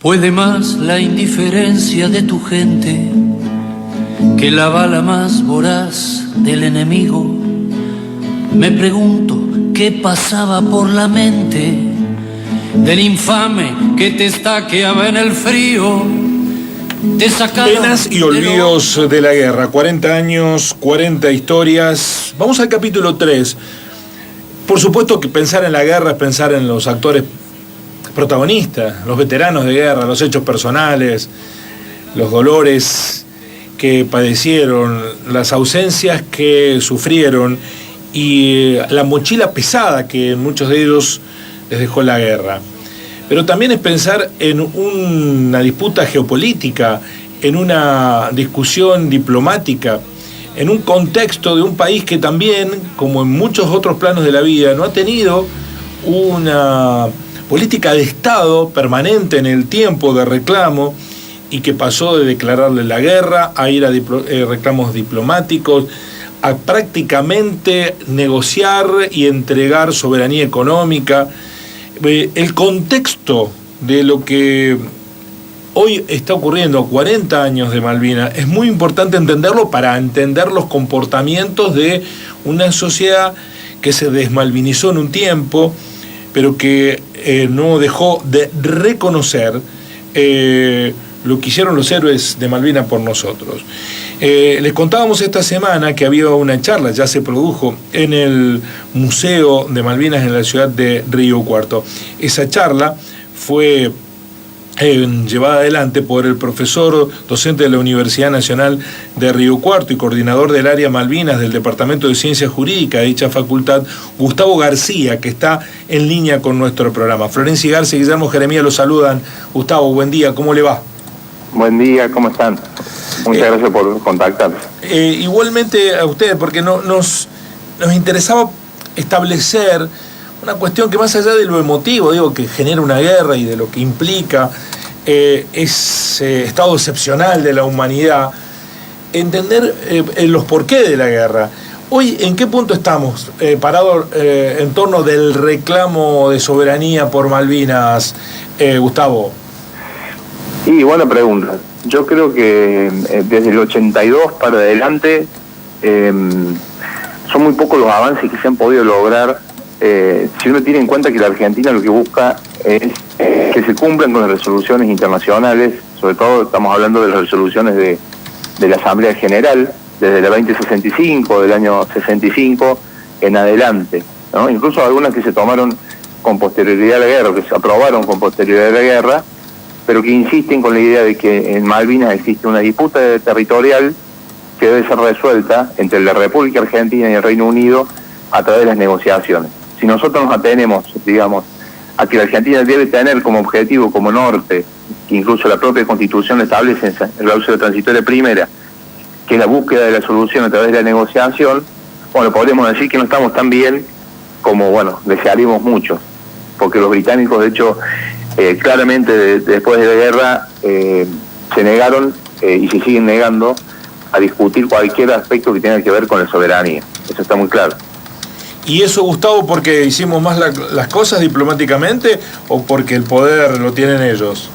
Puede más la indiferencia de tu gente que la bala más voraz del enemigo. Me pregunto qué pasaba por la mente del infame que te estaqueaba en el frío. Te sacaron penas y olvidos de la guerra. 40 años, 40 historias. Vamos al capítulo 3. Por supuesto que pensar en la guerra es pensar en los actores protagonistas, los veteranos de guerra, los hechos personales, los dolores que padecieron, las ausencias que sufrieron y la mochila pesada que muchos de ellos les dejó la guerra. Pero también es pensar en una disputa geopolítica, en una discusión diplomática, en un contexto de un país que también, como en muchos otros planos de la vida, no ha tenido una política de Estado permanente en el tiempo de reclamo y que pasó de declararle la guerra a ir a reclamos diplomáticos, a prácticamente negociar y entregar soberanía económica. El contexto de lo que hoy está ocurriendo, 40 años de Malvinas, es muy importante entenderlo para entender los comportamientos de una sociedad que se desmalvinizó en un tiempo, pero que no dejó de reconocer lo que hicieron los héroes de Malvinas por nosotros. Les contábamos esta semana que había una charla, ya se produjo, en el Museo de Malvinas en la ciudad de Río Cuarto. Esa charla fue llevada adelante por el profesor docente de la Universidad Nacional de Río Cuarto y coordinador del área Malvinas del Departamento de Ciencias Jurídicas de dicha facultad, Gustavo García, que está en línea con nuestro programa. Florencia Garza y Guillermo Jeremías los saludan. Gustavo, buen día, ¿cómo le va? Buen día, ¿cómo están? Muchas gracias por contactarnos. Igualmente a ustedes, porque nos interesaba establecer una cuestión que más allá de lo emotivo, digo, que genera una guerra y de lo que implica ese estado excepcional de la humanidad, entender los porqués de la guerra. Hoy, ¿en qué punto estamos parados en torno del reclamo de soberanía por Malvinas, Gustavo? Y buena pregunta. Yo creo que desde el 82 para adelante son muy pocos los avances que se han podido lograr. Si uno tiene en cuenta que la Argentina lo que busca es que se cumplan con las resoluciones internacionales, sobre todo estamos hablando de las resoluciones de la Asamblea General, desde la 2065, del año 65 en adelante, ¿no? Incluso algunas que se tomaron con posterioridad a la guerra, que se aprobaron con posterioridad a la guerra, pero que insisten con la idea de que en Malvinas existe una disputa territorial que debe ser resuelta entre la República Argentina y el Reino Unido a través de las negociaciones. Si nosotros nos atenemos, digamos, a que la Argentina debe tener como objetivo, como norte, que incluso la propia Constitución establece en la cláusula transitoria primera, que es la búsqueda de la solución a través de la negociación, bueno, podríamos decir que no estamos tan bien como, bueno, desearíamos mucho, porque los británicos, de hecho, claramente después de la guerra se negaron y se siguen negando a discutir cualquier aspecto que tenga que ver con la soberanía. Eso está muy claro. ¿Y eso, Gustavo, porque hicimos más las cosas diplomáticamente o porque el poder lo tienen ellos?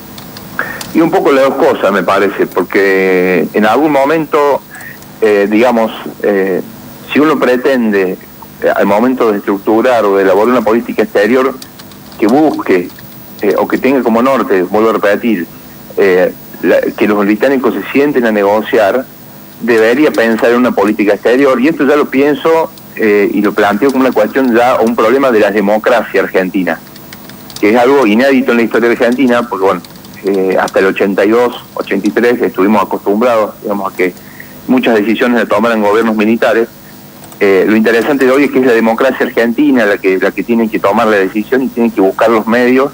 Y un poco las dos cosas, me parece, porque en algún momento, si uno pretende, al momento de estructurar o de elaborar una política exterior que busque o que tenga como norte, vuelvo a repetir, que los británicos se sienten a negociar, debería pensar en una política exterior, y esto ya lo pienso y lo planteo como una cuestión ya, o un problema de la democracia argentina, que es algo inédito en la historia argentina, porque bueno, hasta el 82, 83 estuvimos acostumbrados, digamos, a que muchas decisiones se tomaran gobiernos militares. Lo interesante de hoy es que es la democracia argentina la que tiene que tomar la decisión y tiene que buscar los medios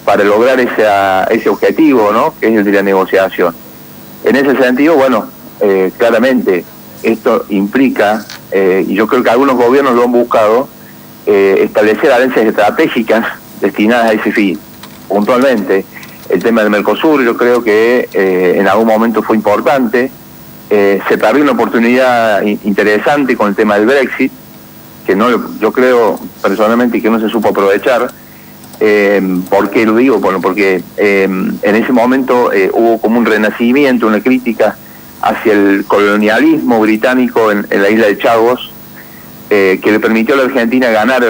para lograr ese objetivo, ¿no?, que es el de la negociación. En ese sentido, bueno, claramente esto implica, y yo creo que algunos gobiernos lo han buscado, establecer alianzas estratégicas destinadas a ese fin. Puntualmente, el tema del Mercosur, yo creo que en algún momento fue importante. Se perdió una oportunidad interesante con el tema del Brexit, que no, yo creo personalmente que no se supo aprovechar. ¿Por qué lo digo? Bueno, porque en ese momento hubo como un renacimiento, una crítica hacia el colonialismo británico en la isla de Chagos, que le permitió a la Argentina ganar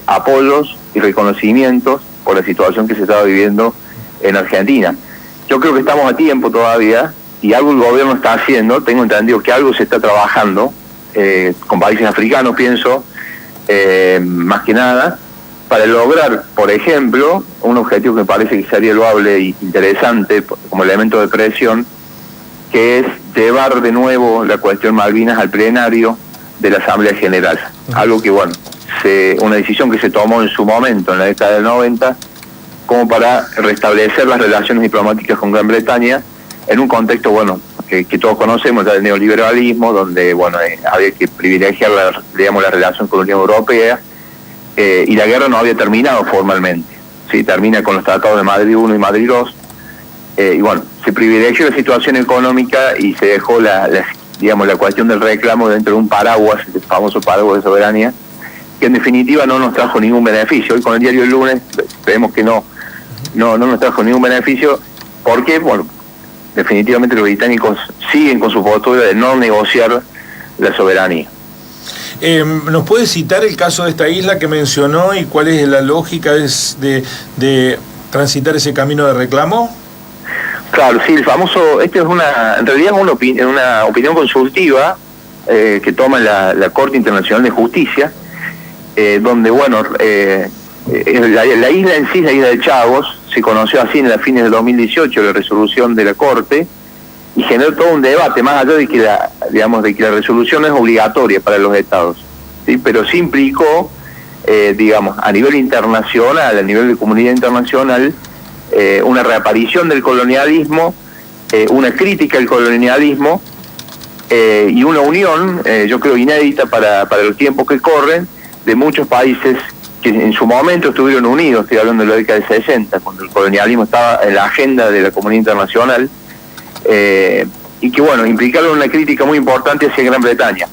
apoyos y reconocimientos por la situación que se estaba viviendo en Argentina. Yo creo que estamos a tiempo todavía, y algo el gobierno está haciendo, tengo entendido que algo se está trabajando, con países africanos pienso, más que nada, para lograr, por ejemplo, un objetivo que me parece que sería loable e interesante como elemento de presión, que es llevar de nuevo la cuestión Malvinas al plenario de la Asamblea General. Algo que, bueno, una decisión que se tomó en su momento, en la década del 90, como para restablecer las relaciones diplomáticas con Gran Bretaña, en un contexto, bueno, que todos conocemos, ya del neoliberalismo, donde, bueno, había que privilegiar, digamos, la relación con la Unión Europea, y la guerra no había terminado formalmente. Sí, termina con los tratados de Madrid I y Madrid II, y bueno, se privilegió la situación económica y se dejó digamos, la cuestión del reclamo dentro de un paraguas, el famoso paraguas de soberanía, que en definitiva no nos trajo ningún beneficio. Hoy con el diario El Lunes vemos que no nos trajo ningún beneficio. ¿Por qué? Bueno, definitivamente los británicos siguen con su postura de no negociar la soberanía. ¿Nos puede citar el caso de esta isla que mencionó y cuál es la lógica de transitar ese camino de reclamo? Claro, sí, el famoso, en realidad es una opinión consultiva que toma la Corte Internacional de Justicia, donde, bueno, la isla en sí, la isla de Chagos, se conoció así en las fines del 2018, la resolución de la Corte, y generó todo un debate, más allá de que la resolución es obligatoria para los estados, ¿sí? Pero sí implicó, digamos, a nivel internacional, a nivel de comunidad internacional, una reaparición del colonialismo, una crítica al colonialismo, y una unión, yo creo, inédita para los tiempos que corren, de muchos países que en su momento estuvieron unidos, estoy hablando de la década de 60, cuando el colonialismo estaba en la agenda de la comunidad internacional, y que, bueno, implicaron una crítica muy importante hacia Gran Bretaña,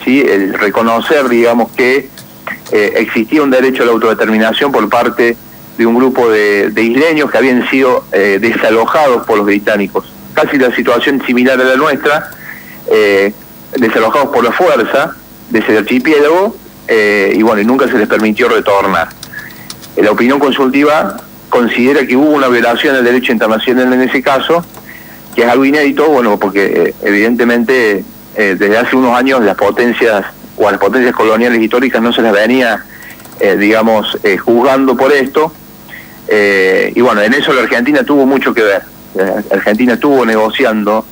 ¿sí? El reconocer, digamos, que existía un derecho a la autodeterminación por parte de un grupo de isleños que habían sido desalojados por los británicos, casi la situación similar a la nuestra, desalojados por la fuerza de ese archipiélago, y bueno, y nunca se les permitió retornar. La opinión consultiva considera que hubo una violación del derecho internacional en ese caso, que es algo inédito, bueno, porque evidentemente desde hace unos años las potencias coloniales históricas no se las venía, digamos, juzgando por esto, y bueno, en eso la Argentina tuvo mucho que ver. La Argentina estuvo negociando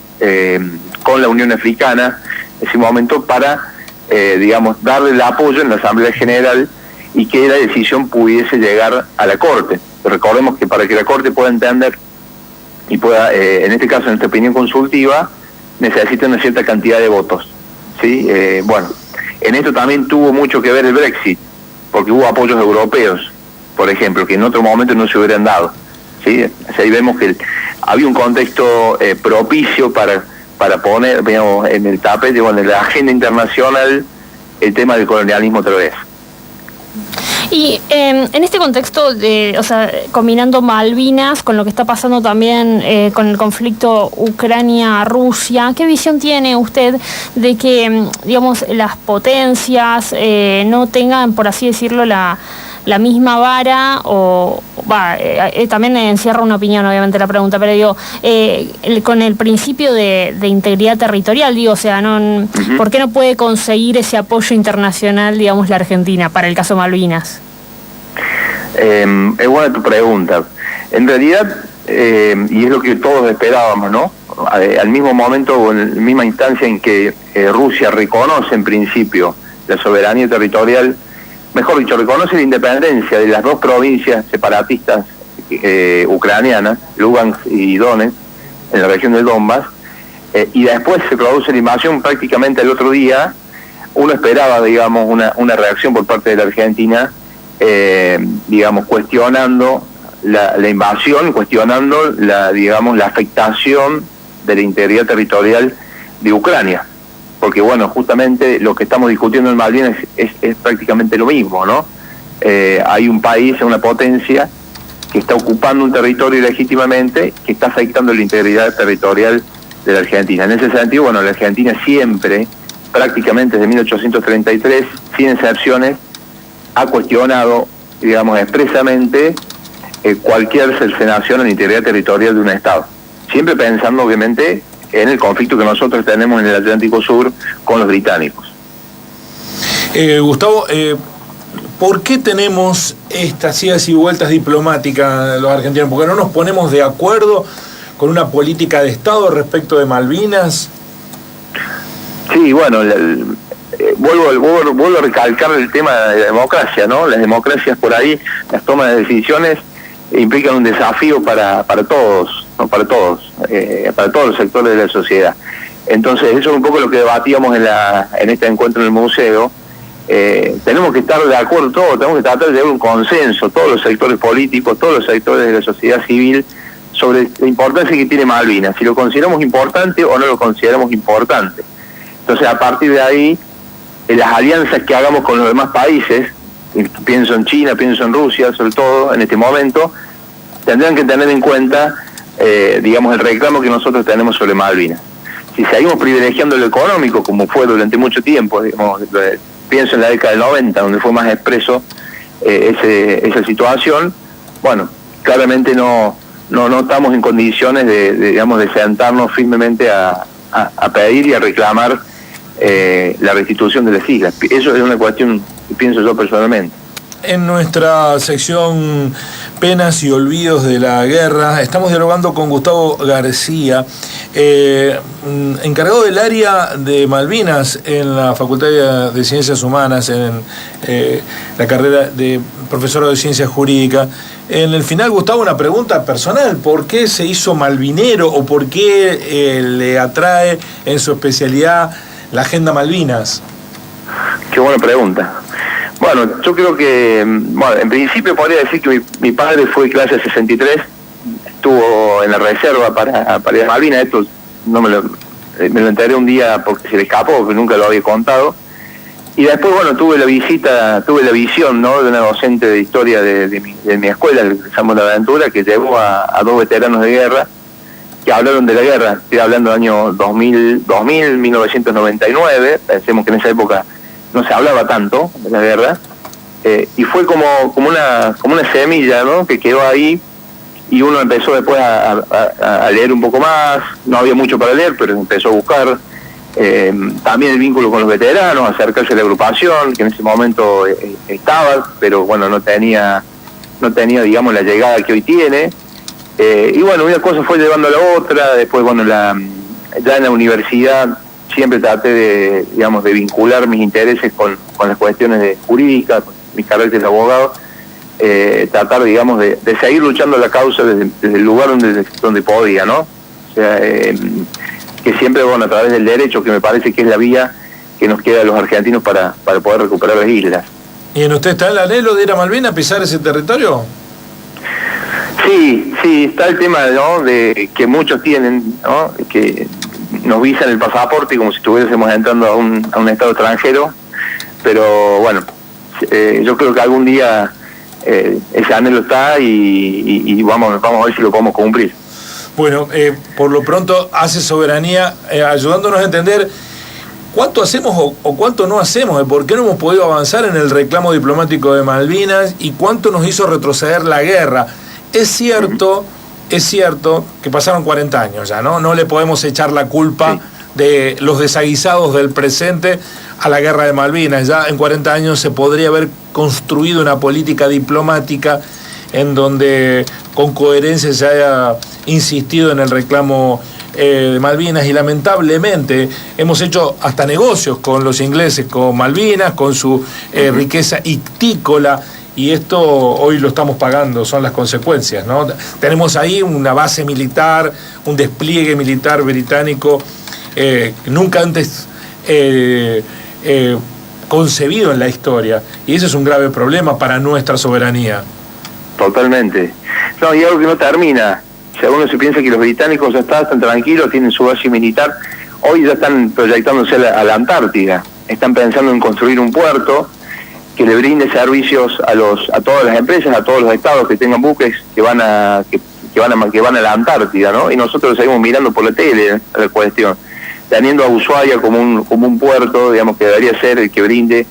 con la Unión Africana en ese momento para, digamos, darle el apoyo en la Asamblea General y que la decisión pudiese llegar a la Corte. Recordemos que para que la Corte pueda entender y pueda, en este caso, en esta opinión consultiva, necesita una cierta cantidad de votos, ¿sí? Bueno, en esto también tuvo mucho que ver el Brexit, porque hubo apoyos europeos, por ejemplo, que en otro momento no se hubieran dado, ¿sí? O sea, ahí vemos que había un contexto propicio para poner, digamos, en el tapete, bueno, en la agenda internacional, el tema del colonialismo otra vez. Y en este contexto, o sea, combinando Malvinas con lo que está pasando también con el conflicto Ucrania-Rusia, ¿qué visión tiene usted de que, digamos, las potencias no tengan, por así decirlo, la misma vara, también encierra una opinión, obviamente, la pregunta, pero digo, con el principio de integridad territorial, digo, o sea, ¿por qué no puede conseguir ese apoyo internacional, digamos, la Argentina para el caso Malvinas? Es buena tu pregunta. En realidad, y es lo que todos esperábamos, ¿no? Al mismo momento o en la misma instancia en que Rusia reconoce en principio la soberanía territorial, mejor dicho, reconoce la independencia de las dos provincias separatistas ucranianas, Lugansk y Donetsk, en la región del Donbass, y después se produce la invasión prácticamente el otro día. Uno esperaba, digamos, una reacción por parte de la Argentina, digamos, cuestionando la invasión, cuestionando la afectación de la integridad territorial de Ucrania. Porque, bueno, justamente lo que estamos discutiendo en Malvinas es prácticamente lo mismo, ¿no? Hay un país, una potencia que está ocupando un territorio ilegítimamente, que está afectando la integridad territorial de la Argentina. En ese sentido, bueno, la Argentina siempre, prácticamente desde 1833, sin excepciones, ha cuestionado, digamos, expresamente cualquier cercenación en la integridad territorial de un Estado. Siempre pensando, obviamente, en el conflicto que nosotros tenemos en el Atlántico Sur con los británicos. Gustavo, ¿por qué tenemos estas idas y vueltas diplomáticas los argentinos? ¿Por qué no nos ponemos de acuerdo con una política de Estado respecto de Malvinas? Sí, bueno, vuelvo a recalcar el tema de la democracia, ¿no? Las democracias por ahí, las tomas de decisiones implican un desafío para todos, ¿no? Para todos los sectores de la sociedad. Entonces, eso es un poco lo que debatíamos en este encuentro en el museo. Tenemos que estar de acuerdo todos, tenemos que tratar de llegar a un consenso, todos los sectores políticos, todos los sectores de la sociedad civil, sobre la importancia que tiene Malvinas, si lo consideramos importante o no lo consideramos importante. Entonces, a partir de ahí, las alianzas que hagamos con los demás países, pienso en China, pienso en Rusia, sobre todo en este momento, tendrán que tener en cuenta, digamos, el reclamo que nosotros tenemos sobre Malvinas. Si seguimos privilegiando lo económico, como fue durante mucho tiempo, digamos, pienso en la década del 90, donde fue más expreso esa situación, bueno, claramente no estamos en condiciones de sentarnos firmemente a pedir y a reclamar la restitución de las islas. Eso es una cuestión que pienso yo personalmente. En nuestra sección Penas y Olvidos de la Guerra estamos dialogando con Gustavo García, encargado del área de Malvinas en la Facultad de Ciencias Humanas, en la carrera de profesor de Ciencias Jurídicas. En el final, Gustavo, una pregunta personal: ¿por qué se hizo malvinero o por qué le atrae en su especialidad la Agenda Malvinas? Qué buena pregunta. Bueno, yo creo que, bueno, en principio podría decir que mi padre fue clase 63, estuvo en la reserva para ir a Malvinas. Esto no me lo enteré un día porque se le escapó, porque nunca lo había contado. Y después, bueno, tuve la visión, ¿no?, de una docente de historia de mi escuela, el Samuel de Aventura, que llevó a dos veteranos de guerra que hablaron de la guerra. Estoy hablando del año 2000, 1999, pensemos que en esa época no se hablaba tanto de la guerra, y fue como una semilla, ¿no?, que quedó ahí, y uno empezó después a leer un poco más. No había mucho para leer, pero empezó a buscar también el vínculo con los veteranos, acercarse a la agrupación, que en ese momento estaba, pero bueno, no tenía, digamos, la llegada que hoy tiene. Y bueno, una cosa fue llevando a la otra. Después, bueno, ya en la universidad siempre traté de vincular mis intereses con las cuestiones jurídicas, con mi carácter de abogado, tratar, digamos, de seguir luchando la causa desde el lugar donde podía, ¿no? O sea, que siempre, bueno, a través del derecho, que me parece que es la vía que nos queda a los argentinos para poder recuperar las islas. ¿Y en usted está el anhelo de ir a Malvinas, a pisar ese territorio? Sí, está el tema, ¿no?, de que muchos tienen, ¿no?, que nos visan el pasaporte como si estuviésemos entrando a un estado extranjero, pero bueno, yo creo que algún día ese anhelo está y vamos a ver si lo podemos cumplir. Bueno, por lo pronto hace soberanía, ayudándonos a entender cuánto hacemos o cuánto no hacemos, por qué no hemos podido avanzar en el reclamo diplomático de Malvinas y cuánto nos hizo retroceder la guerra. Es cierto que pasaron 40 años ya, ¿no? No le podemos echar la culpa de los desaguisados del presente a la guerra de Malvinas. Ya en 40 años se podría haber construido una política diplomática en donde con coherencia se haya insistido en el reclamo de Malvinas, y lamentablemente hemos hecho hasta negocios con los ingleses, con Malvinas, con su riqueza ictícola, y esto hoy lo estamos pagando, son las consecuencias, ¿no? Tenemos ahí una base militar, un despliegue militar británico nunca antes concebido en la historia, y ese es un grave problema para nuestra soberanía. Totalmente. No, y algo que no termina. Si uno se piensa que los británicos ya están tranquilos, tienen su base militar, hoy ya están proyectándose a la Antártida. Están pensando en construir un puerto que le brinde servicios a todas las empresas, a todos los estados que tengan buques que van a la Antártida, ¿no? Y nosotros seguimos mirando por la tele la cuestión, teniendo a Ushuaia como un puerto, digamos, que debería ser el que brinde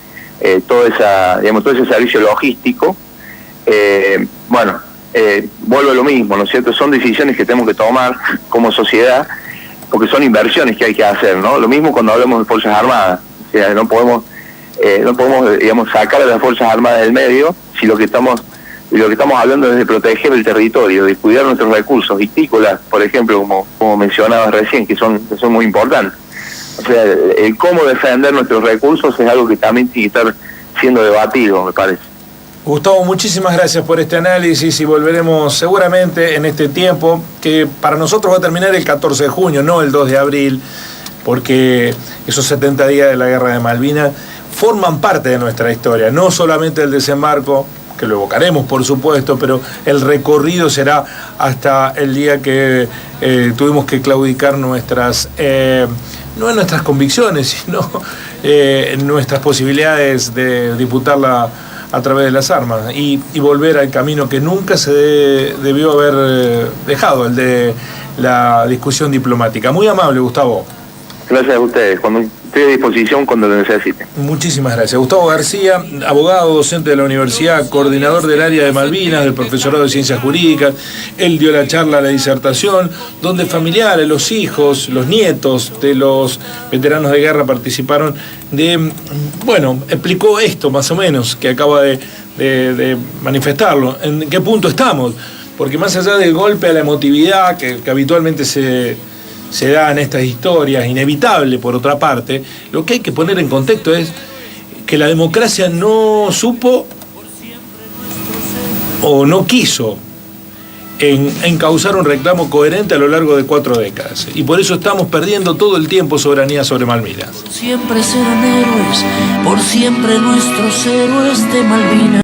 todo ese servicio logístico. Vuelvo a lo mismo, ¿no es cierto? Son decisiones que tenemos que tomar como sociedad, porque son inversiones que hay que hacer, ¿no? Lo mismo cuando hablamos de Fuerzas Armadas, o sea, no podemos digamos, sacar a las Fuerzas Armadas del medio si lo que estamos hablando es de proteger el territorio, de cuidar nuestros recursos vitícolas, por ejemplo, como mencionabas recién, que son muy importantes. O sea, el cómo defender nuestros recursos es algo que también tiene que estar siendo debatido, me parece. Gustavo, muchísimas gracias por este análisis y volveremos seguramente en este tiempo, que para nosotros va a terminar el 14 de junio, no el 2 de abril, porque esos 70 días de la Guerra de Malvinas forman parte de nuestra historia, no solamente el desembarco, que lo evocaremos por supuesto, pero el recorrido será hasta el día que tuvimos que claudicar nuestras, no en nuestras convicciones, sino en nuestras posibilidades de disputarla a través de las armas y volver al camino que nunca se debió haber dejado, el de la discusión diplomática. Muy amable, Gustavo. Gracias a ustedes. Estoy a disposición cuando lo necesiten. Muchísimas gracias. Gustavo García, abogado, docente de la universidad, coordinador del área de Malvinas, del profesorado de Ciencias Jurídicas. Él dio la charla, la disertación, donde familiares, los hijos, los nietos de los veteranos de guerra participaron explicó esto más o menos, que acaba de manifestarlo. ¿En qué punto estamos? Porque más allá del golpe a la emotividad que habitualmente se da en estas historias, inevitable por otra parte, lo que hay que poner en contexto es que la democracia no supo o no quiso encauzar un reclamo coherente a lo largo de 4 décadas. Y por eso estamos perdiendo todo el tiempo soberanía sobre Malvinas. Siempre serán héroes, por siempre nuestros héroes de Malvinas.